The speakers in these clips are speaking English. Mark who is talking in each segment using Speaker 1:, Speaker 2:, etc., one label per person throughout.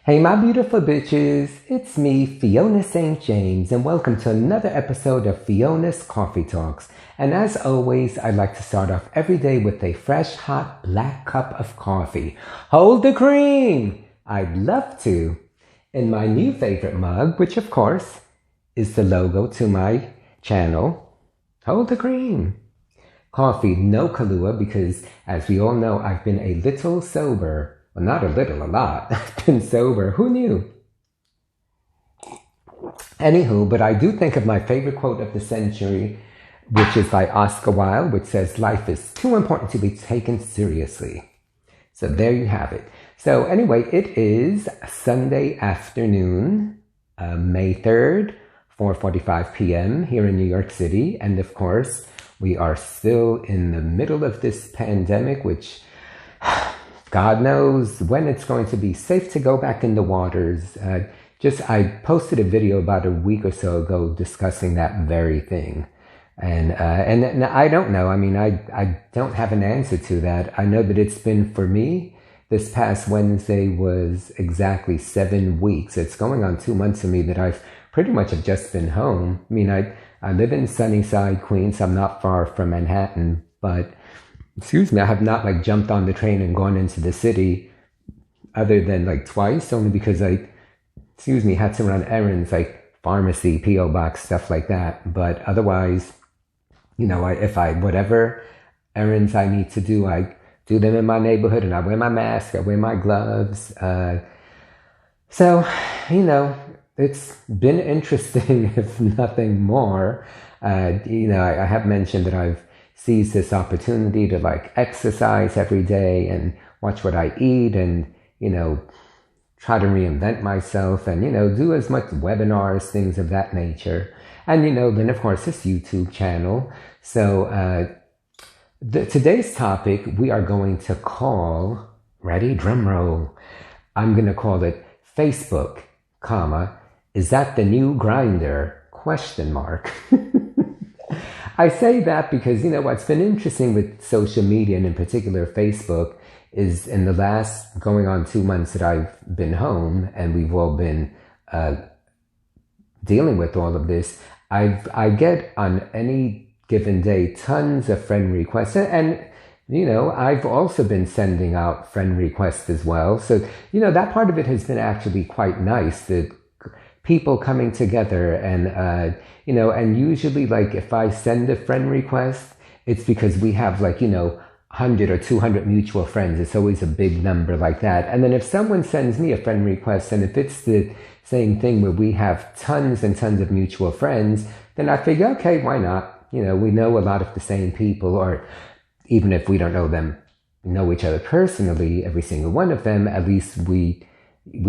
Speaker 1: Hey, my beautiful bitches, it's me, Fiona St. James, and welcome to another episode of Fiona's Coffee Talks. And as always, I'd like to start off every day with a fresh, hot, black cup of coffee. Hold the cream! I'd love to. In my new favorite mug, which of course is the logo to my channel, hold the cream. Coffee, no Kahlua, because as we all know, I've been a little sober. Well, not a little, a lot. I've been sober. Who knew? Anywho, but I do think of my favorite quote of the century, which is by Oscar Wilde, which says, "Life is too important to be taken seriously." So there you have it. So anyway, it is Sunday afternoon, May 3rd, 4:45 p.m. here in New York City. And of course, we are still in the middle of this pandemic, which God knows when it's going to be safe to go back in the waters. I posted a video about a week or so ago discussing that very thing. And I don't know. I mean, I don't have an answer to that. I know that it's been, for me, this past Wednesday was exactly 7 weeks. It's going on 2 months for me that I've pretty much have just been home. I mean, I live in Sunnyside, Queens. I'm not far from Manhattan, but I have not jumped on the train and gone into the city other than twice, only because I had to run errands like pharmacy, P.O. box, stuff like that. But otherwise, whatever errands I need to do, I do them in my neighborhood, and I wear my mask, I wear my gloves. So, it's been interesting, if nothing more. I have mentioned that I've seized this opportunity to exercise every day and watch what I eat and, try to reinvent myself and, do as much webinars, things of that nature. And, then of course this YouTube channel. So, today's topic we are going to call, ready, drum roll, I'm going to call it Facebook, is that the new Grindr? ? I say that because, what's been interesting with social media, and in particular Facebook, is in the last going on 2 months that I've been home and we've all been dealing with all of this, I get on any given day tons of friend requests. And, I've also been sending out friend requests as well. So, that part of it has been actually quite nice, that people coming together and, and usually if I send a friend request, it's because we have 100 or 200 mutual friends. It's always a big number like that. And then if someone sends me a friend request, and if it's the same thing where we have tons and tons of mutual friends, then I figure, okay, why not? We know a lot of the same people, or even if we don't know each other personally, every single one of them, at least we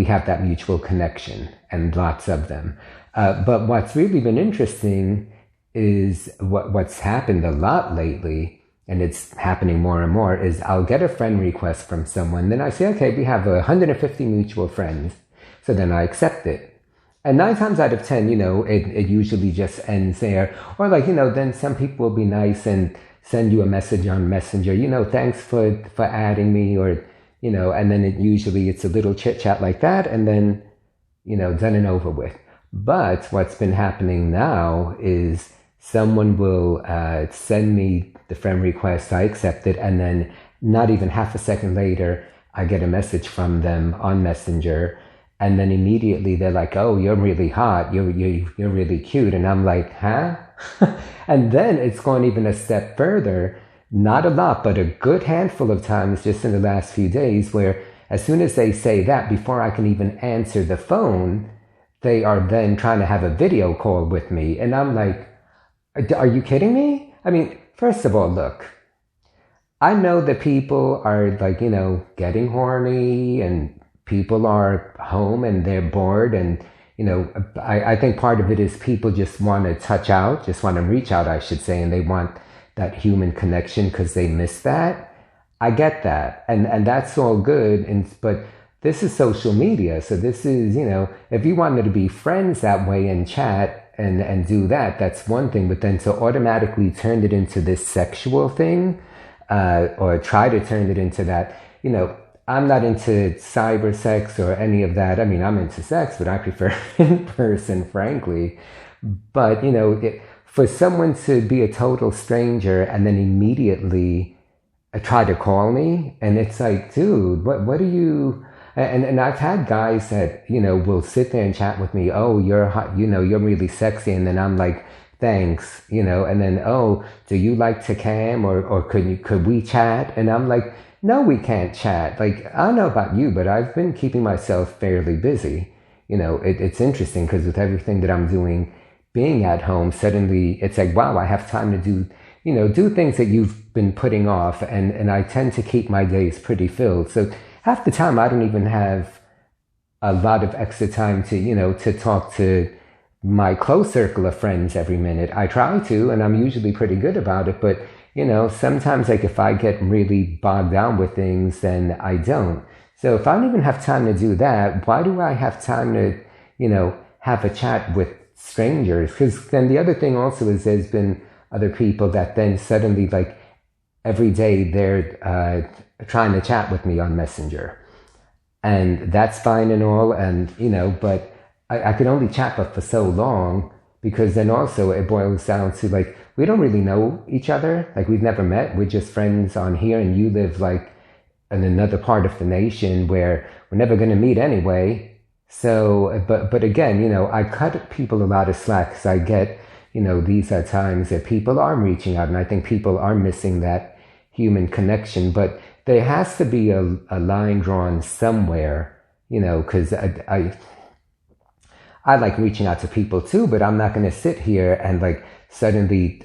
Speaker 1: have that mutual connection, and lots of them. But what's really been interesting is what's happened a lot lately, and it's happening more and more, is I'll get a friend request from someone, then I say, okay, we have 150 mutual friends, so then I accept it. And 9 times out of 10, it usually just ends there. Or then some people will be nice and send you a message on Messenger, thanks for adding me, or and then it's a little chit chat like that, and then, done and over with. But what's been happening now is someone will send me the friend request, I accept it, and then not even half a second later, I get a message from them on Messenger, and then immediately they're like, "Oh, you're really hot, you're really cute," and I'm like, huh? And then it's gone even a step further. Not a lot, but a good handful of times just in the last few days, where as soon as they say that, before I can even answer the phone, they are then trying to have a video call with me. And I'm like, are you kidding me? I mean, first of all, look, I know that people are getting horny, and people are home and they're bored. And, I think part of it is people just want to just want to reach out, I should say, and they want that human connection because they miss that. I get that. And that's all good. But this is social media. So this is, if you wanted to be friends that way and chat and do that, that's one thing. But then to automatically turn it into this sexual thing, or try to turn it into that, I'm not into cyber sex or any of that. I mean, I'm into sex, but I prefer in person, frankly. But, for someone to be a total stranger and then immediately try to call me, and it's like, dude, what are you... And I've had guys that, will sit there and chat with me. Oh, you're hot, you're really sexy. And then I'm like, thanks, and then, oh, do you like to cam or could we chat? And I'm like, no, we can't chat. Like, I don't know about you, but I've been keeping myself fairly busy. It's interesting because with everything that I'm doing, being at home, suddenly it's like, wow, I have time to do things that you've been putting off. And I tend to keep my days pretty filled. So half the time I don't even have a lot of extra time to talk to my close circle of friends every minute. I try to, and I'm usually pretty good about it, but sometimes like if I get really bogged down with things, then I don't. So if I don't even have time to do that, why do I have time to, have a chat with strangers? Because then the other thing also is there's been other people that then suddenly like every day they're trying to chat with me on Messenger. And that's fine and all, and, but I could only chat for so long, because then also it boils down to like, we don't really know each other. Like, we've never met. We're just friends on here, and you live like in another part of the nation where we're never going to meet anyway. So, but again, I cut people a lot of slack because I get, these are times that people are reaching out, and I think people are missing that human connection. But there has to be a line drawn somewhere, because I like reaching out to people too, but I'm not going to sit here and like suddenly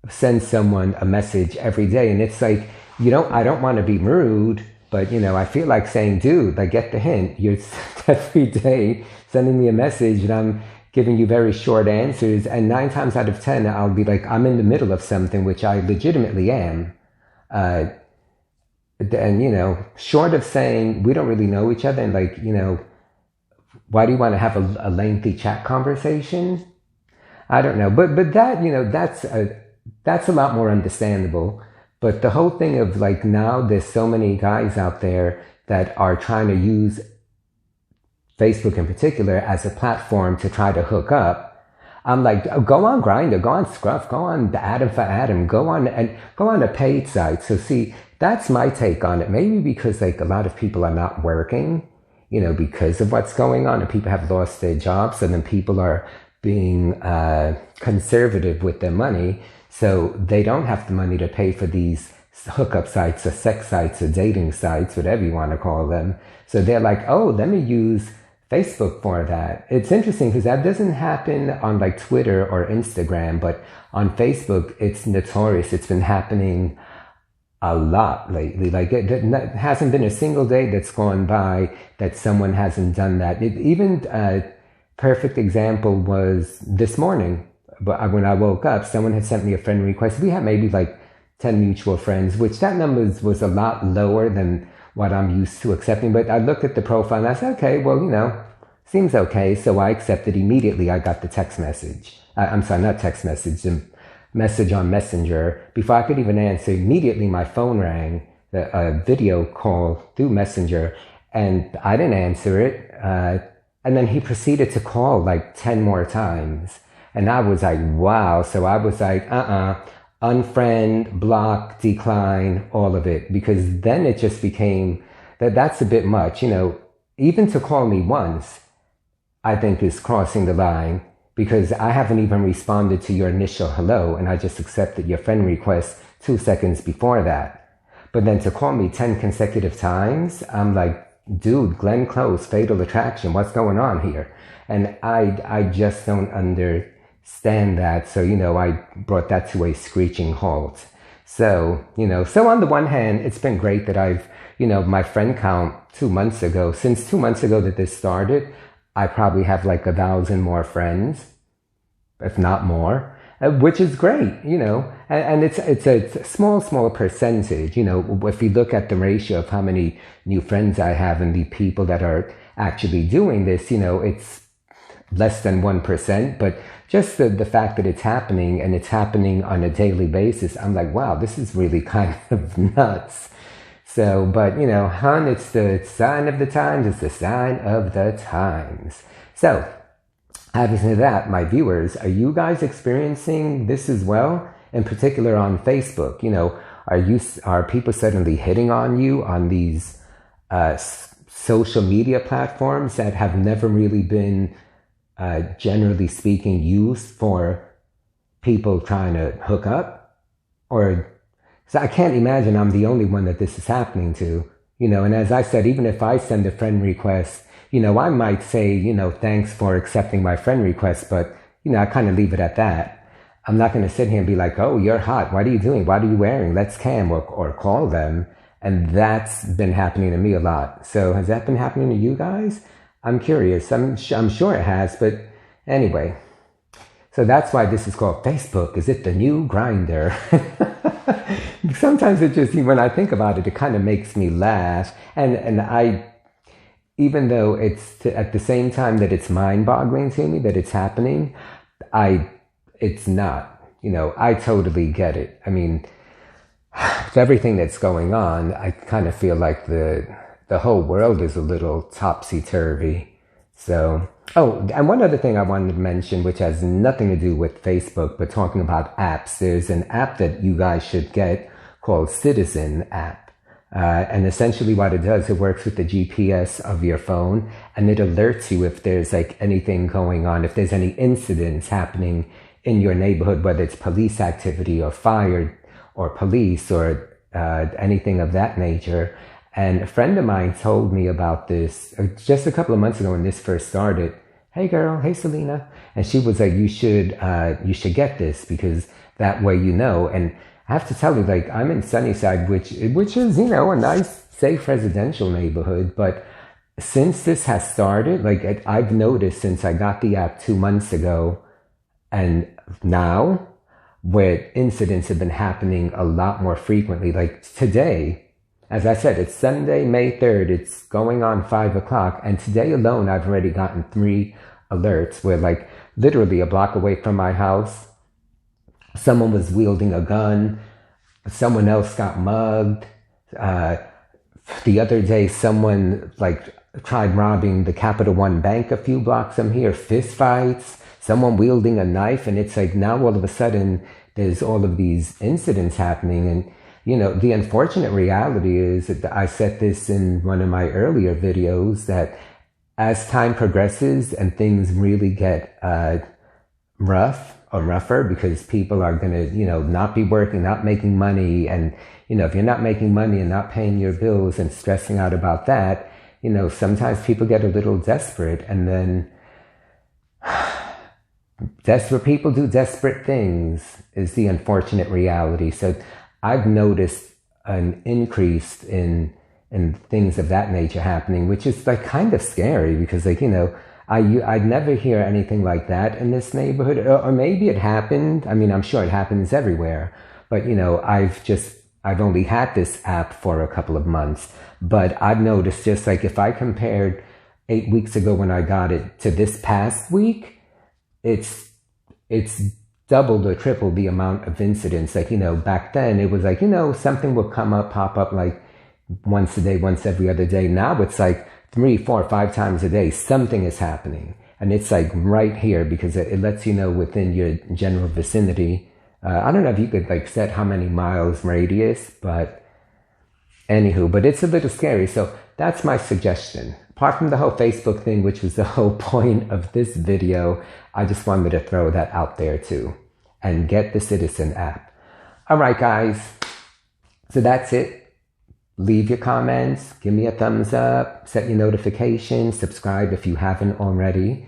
Speaker 1: send someone a message every day. And it's like, I don't want to be rude, but I feel like saying, dude, like, get the hint. You're every day sending me a message and I'm giving you very short answers. And 9 times out of 10, I'll be like, I'm in the middle of something, which I legitimately am. And, short of saying we don't really know each other and like, why do you want to have a lengthy chat conversation? I don't know. But that, that's a lot more understandable. But the whole thing of like, now there's so many guys out there that are trying to use Facebook in particular as a platform to try to hook up. I'm like, oh, go on Grindr, go on Scruff, go on the Adam for Adam, go on a paid site. So see, that's my take on it. Maybe because like a lot of people are not working, because of what's going on, and people have lost their jobs, and then people are being conservative with their money, so they don't have the money to pay for these hookup sites or sex sites or dating sites, whatever you want to call them. So they're like, oh, let me use Facebook for that. It's interesting because that doesn't happen on like Twitter or Instagram, but on Facebook, it's notorious. It's been happening a lot lately. Like, it hasn't been a single day that's gone by that someone hasn't done that. Even a perfect example was this morning. But when I woke up, someone had sent me a friend request. We had maybe like 10 mutual friends, which that number was a lot lower than what I'm used to accepting. But I looked at the profile and I said, okay, well, seems okay. So I accepted immediately. I got the text message. I'm sorry, not text message, the message on Messenger. Before I could even answer, immediately my phone rang, a video call through Messenger, and I didn't answer it. And then he proceeded to call like 10 more times. And I was like, wow. So I was like, unfriend, block, decline, all of it. Because then it just became that's a bit much. Even to call me once, I think is crossing the line, because I haven't even responded to your initial hello, and I just accepted your friend request 2 seconds before that. But then to call me 10 consecutive times, I'm like, dude, Glenn Close, Fatal Attraction, what's going on here? And I just don't understand that. So, I brought that to a screeching halt. So, so on the one hand, it's been great that I've, my friend count 2 months ago, since 2 months ago that this started, I probably have like 1,000 more friends, if not more, which is great, and it's a small percentage, if you look at the ratio of how many new friends I have and the people that are actually doing this, it's less than 1%, but just the fact that it's happening, and it's happening on a daily basis, I'm like, wow, this is really kind of nuts. So, but hun, it's the sign of the times. It's the sign of the times. So, having said that, my viewers, are you guys experiencing this as well? In particular on Facebook, are people suddenly hitting on you on these social media platforms that have never really been, generally speaking, used for people trying to hook up? Or, so I can't imagine I'm the only one that this is happening to, and as I said, even if I send a friend request, I might say, thanks for accepting my friend request, but, I kind of leave it at that. I'm not going to sit here and be like, oh, you're hot. What are you doing? What are you wearing? Let's cam or call them. And that's been happening to me a lot. So has that been happening to you guys? I'm curious. I'm sure it has. But anyway, so that's why this is called Facebook. Is it the new Grindr? Sometimes it just, when I think about it, it kind of makes me laugh. And I, even though it's at the same time that it's mind-boggling to me that it's happening, it's not, I totally get it. I mean, with everything that's going on, I kind of feel like the whole world is a little topsy-turvy. So, and one other thing I wanted to mention, which has nothing to do with Facebook, but talking about apps, there's an app that you guys should get called Citizen app. And essentially what it does, it works with the GPS of your phone, and it alerts you if there's like anything going on, if there's any incidents happening in your neighborhood, whether it's police activity or fire or police or anything of that nature. And a friend of mine told me about this just a couple of months ago when this first started. Hey girl, hey Selena. And she was like, you should get this because that way And I have to tell you, like, I'm in Sunnyside, which is, a nice, safe residential neighborhood. But since this has started, like I've noticed since I got the app 2 months ago, and now, where incidents have been happening a lot more frequently, like today, as I said, it's Sunday, May 3rd, it's going on 5 o'clock, and today alone, I've already gotten 3 alerts where, like, literally a block away from my house, someone was wielding a gun, someone else got mugged. The other day, someone, like, tried robbing the Capital One Bank a few blocks from here, fist fights. Someone wielding a knife, and it's like now all of a sudden there's all of these incidents happening. And, the unfortunate reality is that I said this in one of my earlier videos that as time progresses and things really get rough or rougher because people are going to, not be working, not making money. And, if you're not making money and not paying your bills and stressing out about that, sometimes people get a little desperate, and then desperate people do desperate things is the unfortunate reality. So I've noticed an increase in things of that nature happening, which is like kind of scary because I'd never hear anything like that in this neighborhood, or maybe it happened. I mean, I'm sure it happens everywhere, but I've only had this app for a couple of months, but I've noticed just like if I compared 8 weeks ago when I got it to this past week, it's doubled or tripled the amount of incidents. Like, back then it was like, something will pop up like once a day, once every other day. Now it's like 3, 4, 5 times a day, something is happening. And it's like right here because it lets you know within your general vicinity. I don't know if you could like set how many miles radius, but anywho, but it's a little scary. So that's my suggestion. Apart from the whole Facebook thing, which was the whole point of this video, I just wanted to throw that out there too. And get the Citizen app. All right, guys. So that's it. Leave your comments. Give me a thumbs up. Set your notifications. Subscribe if you haven't already.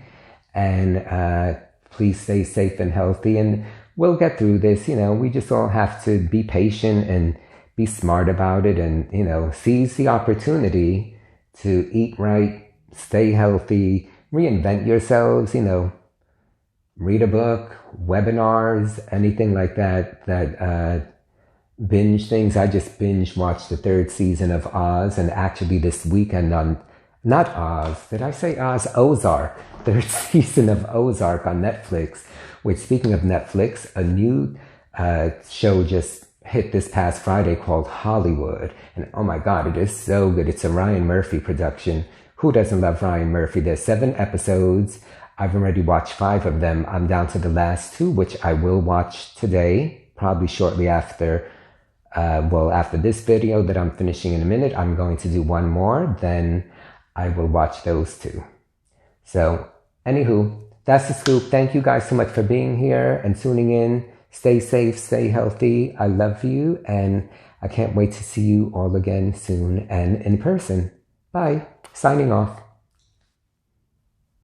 Speaker 1: And please stay safe and healthy. And we'll get through this. We just all have to be patient and be smart about it. And, seize the opportunity to eat right, stay healthy, reinvent yourselves, read a book, webinars, anything like that, binge things. I just binge watched the 3rd season of Oz, and actually this weekend on, not Oz, did I say Oz? Ozark, 3rd season of Ozark on Netflix, which speaking of Netflix, a new show just hit this past Friday called Hollywood. And oh my God, it is so good. It's a Ryan Murphy production. Who doesn't love Ryan Murphy? There's 7 episodes. I've already watched 5 of them. I'm down to the last 2, which I will watch today, probably shortly after, after this video that I'm finishing in a minute. I'm going to do 1 more, then I will watch those 2. So, anywho, that's the scoop. Thank you guys so much for being here and tuning in. Stay safe, stay healthy. I love you, and I can't wait to see you all again soon and in person. Bye. Signing off.